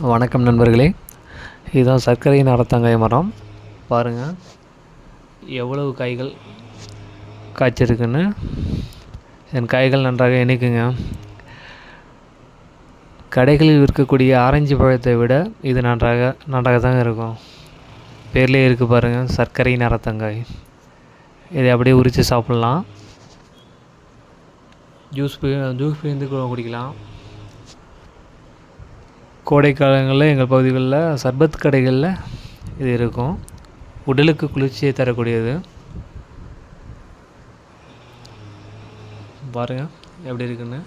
வணக்கம் நண்பர்களே, இதுதான் சர்க்கரை நார்த்தங்காய் மரம். பாருங்கள் எவ்வளவு காய்கள் காய்ச்சிருக்குன்னு. என் காய்கள் நன்றாக இனிக்குங்க. கடைகளில் விற்கக்கூடிய ஆரஞ்சு பழத்தை விட இது நன்றாக தான் இருக்கும். பேர்லேயே இருக்குது பாருங்கள், சர்க்கரை நார்த்தங்காய். இதை அப்படியே உரித்து சாப்பிட்லாம். ஜூஸ் பிழிந்து குடிக்கலாம். கோடை காலங்களில் எங்கள் பகுதிகளில் சர்பத் கடைகளில் இது இருக்கும். உடலுக்கு குளிர்ச்சியை தரக்கூடியது. பாருங்கள் எப்படி இருக்குன்னு.